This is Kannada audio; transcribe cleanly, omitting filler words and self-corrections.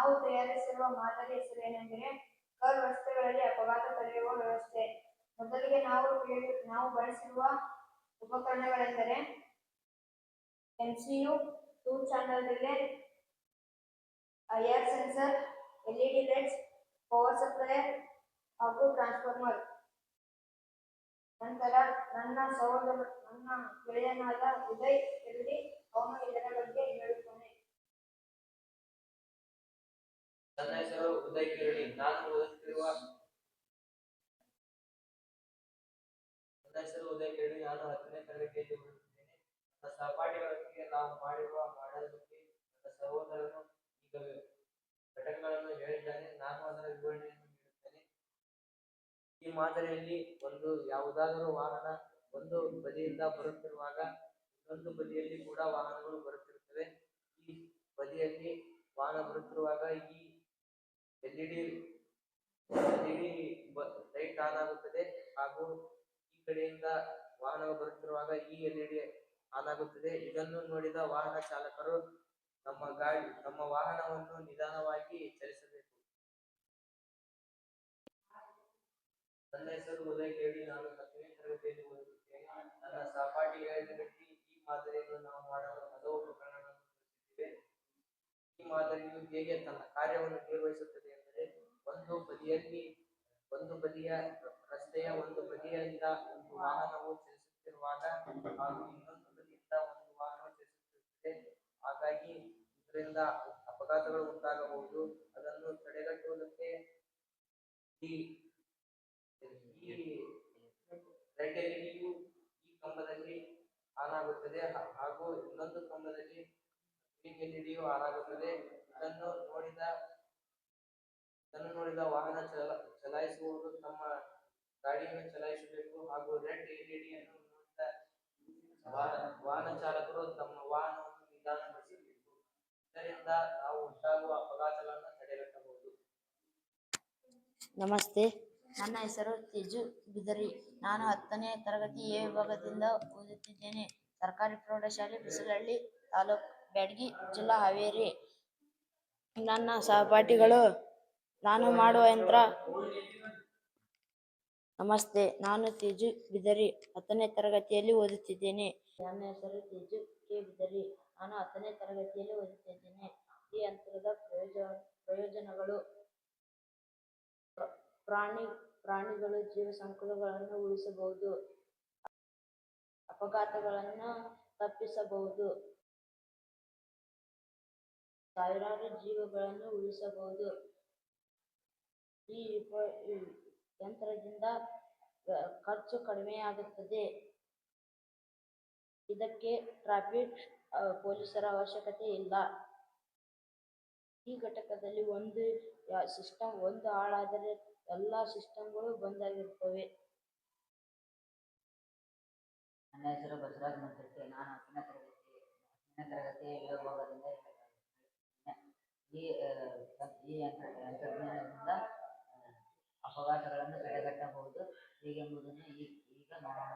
ನಾವು ತಯಾರಿಸಿರುವ ಮಾದರಿ ಹೆಸರು ಏನೆಂದರೆ ಕರ್ ರಸ್ತೆಗಳಲ್ಲಿ ಅಪಘಾತ ತಡೆಯುವ ವ್ಯವಸ್ಥೆ. ಮೊದಲಿಗೆ ನಾವು ಬಳಸಿರುವ ಉಪಕರಣಗಳೆಂದರೆ MCU, 2 channel relay, air sensor, LED lights, power supplier ಹಾಗೂ ಟ್ರಾನ್ಸ್ಫಾರ್ಮರ್. ನಂತರ ನನ್ನ ಗೆಳೆಯನಾದ ಉದಯ್ ಕೆರಡಿ ಅವನು ಇದರ ಬಗ್ಗೆ ಹೇಳುತ್ತಾನೆ. ನನ್ನ ಹೆಸರು ಉದಯ್ ಕೆರಡಿ. ನಾನು ಓದುತ್ತಿರುವ 10ನೇ ತರಗತಿಯಲ್ಲಿ ಓದುತ್ತಿದ್ದೇನೆ. ನನ್ನ ಸಹಪಾಠಿಗಳೊಂದಿಗೆ ನಾವು ಮಾಡಿರುವ ಮಾಡೆಲ್ ಬಗ್ಗೆ ನನ್ನ ಸಹೋದರನು ಈಗ ಘಟಕಗಳನ್ನು ಹೇಳಿದ್ದಾನೆ. ನಾನು ಅದರ ವಿವರಣೆಯನ್ನು ನೀಡುತ್ತೇನೆ. ಈ ಮಾದರಿಯಲ್ಲಿ ಯಾವುದಾದರೂ ವಾಹನ ಒಂದು ಬದಿಯಿಂದ ಬರುತ್ತಿರುವಾಗ ಇನ್ನೊಂದು ಬದಿಯಲ್ಲಿ ಕೂಡ ವಾಹನಗಳು ಬರುತ್ತಿರುತ್ತವೆ. ಈ ಬದಿಯಲ್ಲಿ ವಾಹನ ಬರುತ್ತಿರುವಾಗ ಈ LED ಲೈಟ್ ಆನ್ ಆಗುತ್ತದೆ ಹಾಗೂ ಈ ಕಡೆಯಿಂದ ವಾಹನಗಳು ಬರುತ್ತಿರುವಾಗ ಈ LED ಆನ್ ಆಗುತ್ತದೆ. ಇದನ್ನು ನೋಡಿದ ವಾಹನ ಚಾಲಕರು ನಮ್ಮ ವಾಹನವನ್ನು ನಿಧಾನವಾಗಿ ಚಲಿಸಬೇಕು. ನನ್ನ ಹೆಸರು ಉದಯ್ ಕೆರಡಿ. ನಾನು 10ನೇ ತರಗತಿಯಲ್ಲಿ ಓದುತ್ತಿದ್ದೇನೆ. ನನ್ನ ಸಹಪಾಠಿ ಹೇಳಿದಂತೆ ಈ ಮಾದರಿಯನ್ನು ನಾವು ಮಾಡಲು ಹಲವು ಉಪಕರಣಗಳನ್ನು ಬಳಸಿದ್ದೇವೆ. ಈ ಮಾದರಿಯು ಹೇಗೆ ತನ್ನ ಕಾರ್ಯವನ್ನು ನಿರ್ವಹಿಸುತ್ತದೆ ಎಂದರೆ, ಒಂದು ಬದಿಯ ರಸ್ತೆಯ ಒಂದು ಬದಿಯಿಂದ ಒಂದು ವಾಹನವು ಚಲಿಸುತ್ತಿರುವಾಗ ಹಾಗೂ ಇನ್ನೊಂದು ಬದಿಯಿಂದ ಒಂದು ವಾಹನವು ಚಲಿಸುತ್ತಿರುತ್ತದೆ. ಹಾಗಾಗಿ ಇದರಿಂದ ಅಪಘಾತಗಳು ಉಂಟಾಗಬಹುದು. ಅದನ್ನು ತಡೆಗಟ್ಟುವುದಕ್ಕೆ ಈ ರೆಡ್ ಎಲ್ಇಡಿಯು ಈ ಕಂಬದಲ್ಲಿ ಆನ್ ಆಗುತ್ತದೆ ಹಾಗೂ ಇನ್ನೊಂದು ಕಂಬದಲ್ಲಿ ಗ್ರೀನ್ ಎಲ್ಇಡಿಯು ಆನ್ ಆಗುತ್ತದೆ. ಇದನ್ನು ನೋಡಿದ ವಾಹನ ಚಲಾಯಿಸುವವರು ತಮ್ಮ ಗಾಡಿಯನ್ನು ಚಲಾಯಿಸಬೇಕು ಹಾಗೂ ರೆಡ್ ಎಲ್ಇಡಿಯನ್ನು ನೋಡಿದ ವಾಹನ ಚಾಲಕರು ತಮ್ಮ ವಾಹನವನ್ನು ನಿಧಾನಗೊಳಿಸಬೇಕು. ಇದರಿಂದ ನಾವು ಉಂಟಾಗುವ ಅಪಘಾತಗಳನ್ನು ತಡೆಗಟ್ಟಬಹುದು. ನಮಸ್ತೆ, ನನ್ನ ಹೆಸರು ತೇಜು ಬಿದರಿ. ನಾನು 10ನೇ ತರಗತಿ ಎ ವಿಭಾಗದಿಂದ ಓದುತ್ತಿದ್ದೇನೆ. ಸರ್ಕಾರಿ ಪ್ರೌಢಶಾಲೆ ಬಿಸಲಹಳ್ಳಿ, ತಾಲೂಕು ಬ್ಯಾಡಗಿ, ಜಿಲ್ಲಾ ಹಾವೇರಿ. ನನ್ನ ಸಹಪಾಠಿಗಳು ನಾನು ಮಾಡುವ ಯಂತ್ರ. ನಮಸ್ತೆ, ನಾನು ತೇಜು ಬಿದರಿ, 10ನೇ ತರಗತಿಯಲ್ಲಿ ಓದುತ್ತಿದ್ದೇನೆ. ನನ್ನ ಹೆಸರು ತೇಜು ಕೆ ಬಿದರಿ. ನಾನು 10ನೇ ತರಗತಿಯಲ್ಲಿ ಓದುತ್ತಿದ್ದೇನೆ. ಈ ಯಂತ್ರದ ಪ್ರಯೋಜನಗಳು: ಪ್ರಾಣಿಗಳು ಜೀವ ಸಂಕುಲಗಳನ್ನು ಉಳಿಸಬಹುದು, ಅಪಘಾತಗಳನ್ನು ತಪ್ಪಿಸಬಹುದು, ಸಾವಿರಾರು ಜೀವಗಳನ್ನು ಉಳಿಸಬಹುದು. ಈ ಯಂತ್ರದಿಂದ ಖರ್ಚು ಕಡಿಮೆಯಾಗುತ್ತದೆ. ಇದಕ್ಕೆ ಟ್ರಾಫಿಕ್ ಪೊಲೀಸರ ಅವಶ್ಯಕತೆ ಇಲ್ಲ. ಈ ಘಟಕದಲ್ಲಿ ಒಂದು ಹಾಳಾದರೆ ಎಲ್ಲ ಸಿಸ್ಟಮ್ಗಳು ಬಂದಾಗಿರುತ್ತವೆ. ನನ್ನ ಹೆಸರು ಬಸವರಾಜ್ ಮಂತ್ರಕ್ಕೆ. ನಾನು 10ನೇ ತರಗತಿ ವಿಭಾಗದಿಂದ ಈ ತಂತ್ರಜ್ಞಾನದಿಂದ ಅಪಘಾತಗಳನ್ನು ತಡೆಗಟ್ಟಬಹುದು ಹೇಗೆಂಬುದನ್ನು ಈಗ ನೋಡೋಣ.